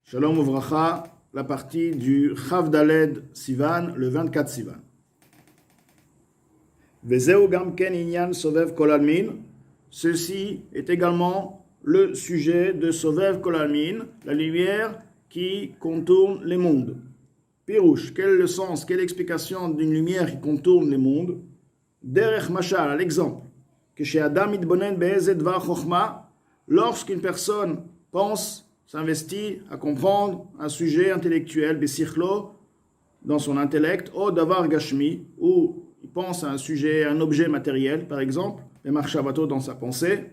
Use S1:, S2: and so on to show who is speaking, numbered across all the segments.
S1: Shalom Uvracha, la partie du Chav Daled Sivan, le 24 Sivan. Vezeu gam ken inyan sovev kol almin. Ceci est également le sujet de sovev kol almin, la lumière qui contourne les mondes. Pirouche, quel est le sens, quelle explication d'une lumière qui contourne les mondes? Derech mashal, à l'exemple, que chez Adam itbonen be'ezed dvar chokhma, lorsqu'une personne pense, s'investit à comprendre un sujet intellectuel, besichlo, dans son intellect, ou davar gashmi, ou il pense à un sujet, un objet matériel, par exemple, et marshavato dans sa pensée,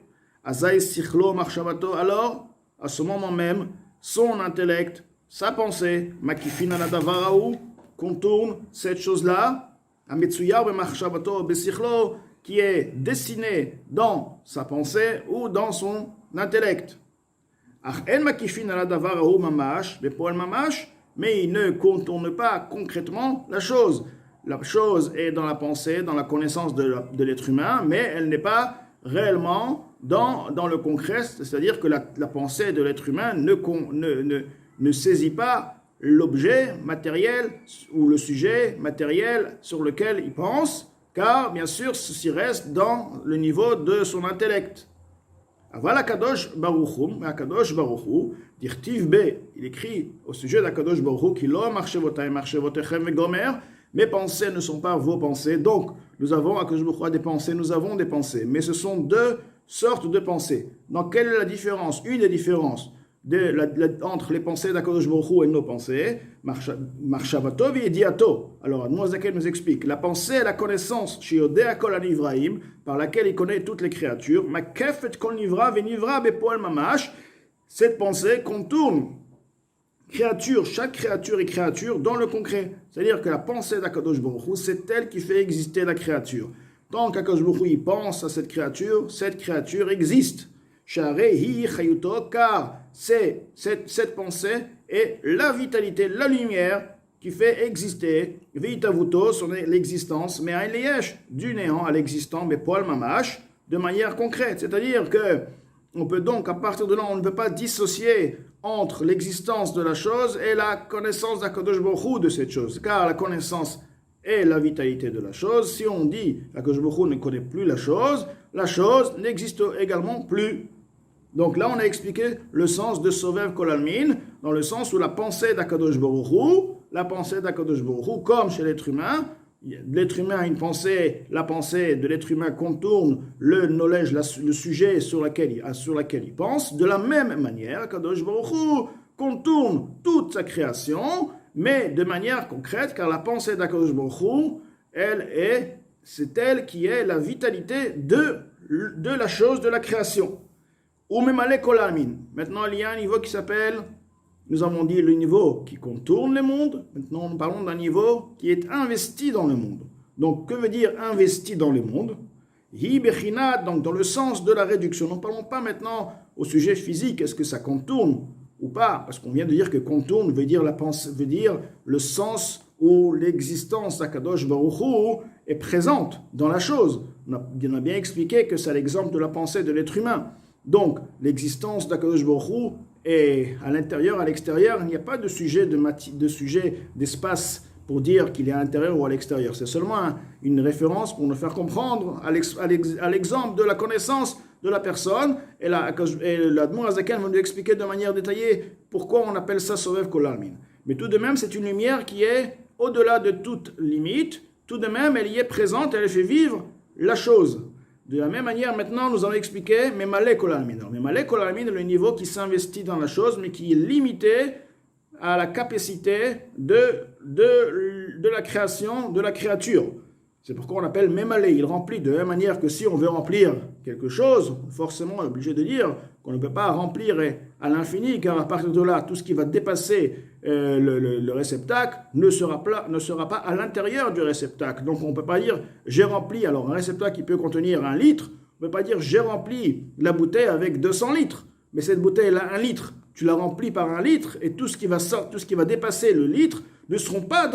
S1: azay sichlo marshavato, alors, à ce moment même, son intellect, sa pensée, makifina la davaraou, contourne cette chose-là, ametsuyar be marshavato besichlo, qui est dessinée dans sa pensée ou dans son intellect. Mais il ne contourne pas concrètement la chose. La chose est dans la pensée, dans la connaissance de l'être humain, mais elle n'est pas réellement dans le concret, c'est-à-dire que la pensée de l'être humain ne saisit pas l'objet matériel ou le sujet matériel sur lequel il pense, car bien sûr ceci reste dans le niveau de son intellect. Aval Akadosh Baruch Hu, dirtiv B, il écrit au sujet d'Akadosh Baruch Hu, qui lo marchevotechem vegomer, mes pensées ne sont pas vos pensées. Donc, nous avons Akadosh Baruch Hu des pensées, nous avons des pensées, mais ce sont deux sortes de pensées. Donc, quelle est la différence? Une des différences entre les pensées d'Akadosh Baruch Hu et nos pensées, marchavato v'yediato. Alors, Admoazaken nous explique, la pensée est la connaissance, shiodea kol hanivraim, par laquelle il connaît toutes les créatures, makefet kol nivra v'nivra bepoel mamash, cette pensée contourne créature, chaque créature et créature dans le concret. C'est-à-dire que la pensée d'Akadosh Baruch Hu, c'est elle qui fait exister la créature. Tant qu'Akadosh Baruch Hu pense à cette créature existe. Sharehi chayuto, car c'est cette pensée est la vitalité, la lumière qui fait exister Veitavuto, son l'existence, mais du néant à l'existant, mais poil mamash, de manière concrète. C'est-à-dire que on peut donc, à partir de là, on ne peut pas dissocier entre l'existence de la chose et la connaissance d'Akadosh Baruch Hu de cette chose, car la connaissance est la vitalité de la chose. Si on dit qu'Akadosh Baruch Hu ne connaît plus la chose n'existe également plus. Donc là, on a expliqué le sens de Sovev Kol Almin, dans le sens où la pensée d'Akadosh Baruch Hu, comme chez l'être humain a une pensée, la pensée de l'être humain contourne le knowledge, le sujet sur lequel il pense. De la même manière, Akadosh Baruch Hu contourne toute sa création, mais de manière concrète, car la pensée d'Akadosh Baruch Hu, c'est elle qui est la vitalité de la chose, de la création. Maintenant, il y a un niveau qui s'appelle, nous avons dit le niveau qui contourne les mondes. Maintenant, nous parlons d'un niveau qui est investi dans le monde. Donc, que veut dire investi dans les mondes? Donc, dans le sens de la réduction. Nous ne parlons pas maintenant au sujet physique. Est-ce que ça contourne ou pas? Parce qu'on vient de dire que contourne veut dire la pensée, veut dire le sens où l'existence d'Akadosh Baruch Hu est présente dans la chose. On a bien expliqué que c'est l'exemple de la pensée de l'être humain. Donc, l'existence d'Akadosh Baruch Hu est à l'intérieur, à l'extérieur. Il n'y a pas de sujet d'espace pour dire qu'il est à l'intérieur ou à l'extérieur. C'est seulement une référence pour nous faire comprendre à l'exemple de la connaissance de la personne. Et l'Admor Azaken va nous expliquer de manière détaillée pourquoi on appelle ça Sovev Kol Almin. Mais tout de même, c'est une lumière qui est au-delà de toute limite. Tout de même, elle y est présente, elle fait vivre la chose. De la même manière, maintenant, nous allons expliquer Memale Kol Almin. Memale Kol Almin est le niveau qui s'investit dans la chose, mais qui est limité à la capacité de la création, de la créature. C'est pourquoi on l'appelle Memale. Il remplit de la même manière que si on veut remplir quelque chose, forcément, on est obligé de dire qu'on ne peut pas remplir à l'infini, car à partir de là, tout ce qui va dépasser le réceptacle ne sera pas à l'intérieur du réceptacle. Donc on ne peut pas dire j'ai rempli, alors un réceptacle qui peut contenir 1 litre, on ne peut pas dire j'ai rempli la bouteille avec 200 litres, mais cette bouteille elle a 1 litre, tu la remplis par 1 litre, et tout ce qui va dépasser le litre ne seront pas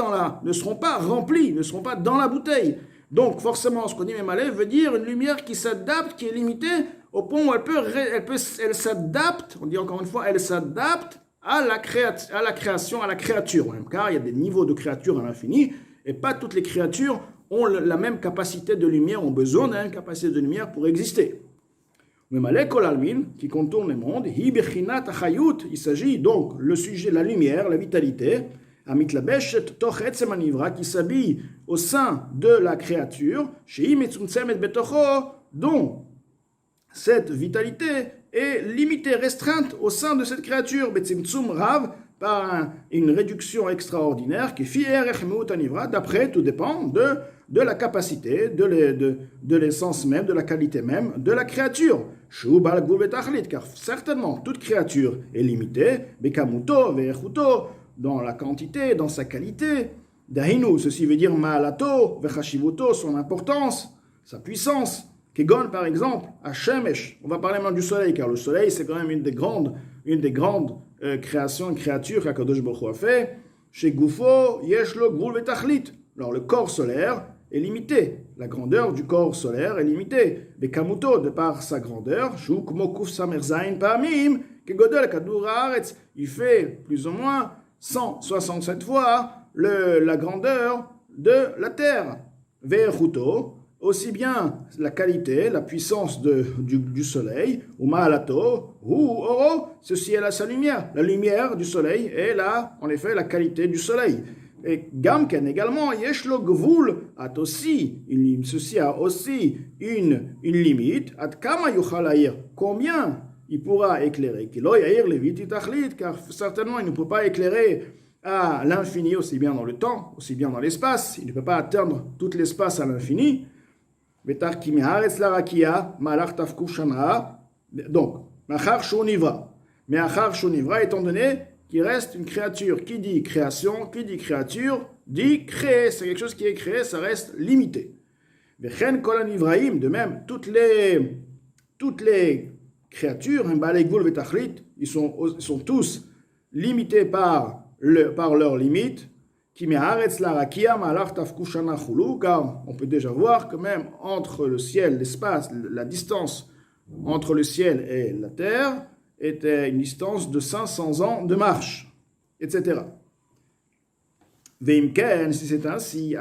S1: remplis, ne seront pas dans la bouteille. Donc forcément, ce qu'on dit Memale veut dire une lumière qui s'adapte, qui est limitée, au point où elle s'adapte, on dit encore une fois, elle s'adapte à la création, à la créature, même, car il y a des niveaux de créature à l'infini, et pas toutes les créatures ont la même capacité de lumière, ont besoin de la même capacité de lumière pour exister. Mais Malek Olalmin, qui contourne le monde, il s'agit donc le sujet, la lumière, la vitalité, qui s'habille au sein de la créature, dont cette vitalité est limitée, restreinte au sein de cette créature, par une réduction extraordinaire qui d'après, tout dépend de la capacité, de l'essence même, de la qualité même de la créature. Car certainement, toute créature est limitée, dans la quantité, dans sa qualité. Dahinu, ceci veut dire ma'alato, vechashivuto, son importance, sa puissance. Kegon, par exemple, Hashemesh. On va parler maintenant du soleil, car le soleil, c'est quand même une des grandes créations, créatures qu'Akadosh Baruch Hu a fait. Chez Gufo, Yeshlo, Gvul Vetachlit. Alors, le corps solaire est limité. La grandeur du corps solaire est limitée. Bekamuto, de par sa grandeur, Shuk Mokuf Samerzain Pamim, Kegodel Kadur Haaretz. Il fait plus ou moins 167 fois la grandeur de la terre. Ve'echuto, aussi bien la qualité, la puissance du soleil, ou ma'alato, ou oro, ceci est sa lumière. La lumière du soleil est là, en effet, la qualité du soleil. Et Gamken également, Yeshlo Gvul a aussi, ceci a aussi une limite, At Kama Yuchalaïr, combien il pourra éclairer, car certainement il ne peut pas éclairer à l'infini, aussi bien dans le temps, aussi bien dans l'espace, il ne peut pas atteindre tout l'espace à l'infini. Donc, Machar Shonivra. Mais Achar Shonivra, étant donné qu'il reste une créature, qui dit création, qui dit créature, dit créer, c'est quelque chose qui est créé, ça reste limité. De même, toutes les créatures, ils sont tous limités par leurs limites, car on peut déjà voir que même entre le ciel, l'espace, la distance entre le ciel et la terre était une distance de 500 ans de marche, etc. Si c'est ainsi,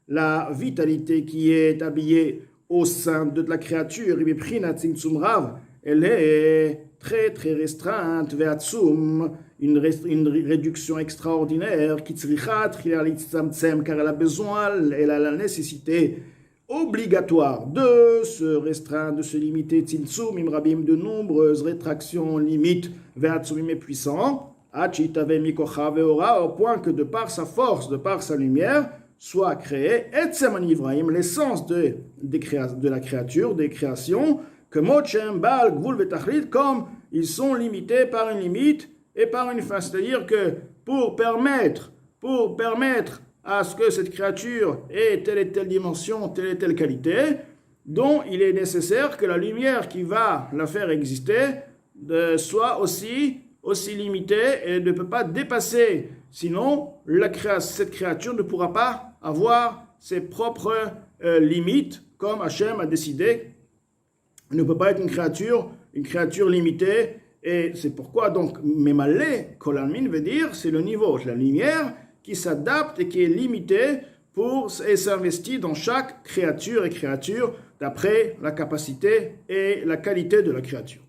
S1: la vitalité qui est habillée au sein de la créature, elle est très très restreinte, une réduction extraordinaire, car elle a besoin, elle a la nécessité obligatoire de se restreindre, de se limiter, de nombreuses rétractions, limites, et puissants, au point que de par sa force, de par sa lumière, soit créée l'essence de la créature, des créations, que comme ils sont limités par une limite et par une fin. C'est-à-dire que pour permettre à ce que cette créature ait telle et telle dimension, telle et telle qualité, dont il est nécessaire que la lumière qui va la faire exister soit aussi limitée et ne peut pas dépasser. Sinon, cette créature ne pourra pas avoir ses propres limites, comme Hachem a décidé. Il ne peut pas être une créature limitée. Et c'est pourquoi, donc, Memale, Kolalmin veut dire, c'est le niveau, la lumière qui s'adapte et qui est limitée et s'investit dans chaque créature et créature d'après la capacité et la qualité de la créature.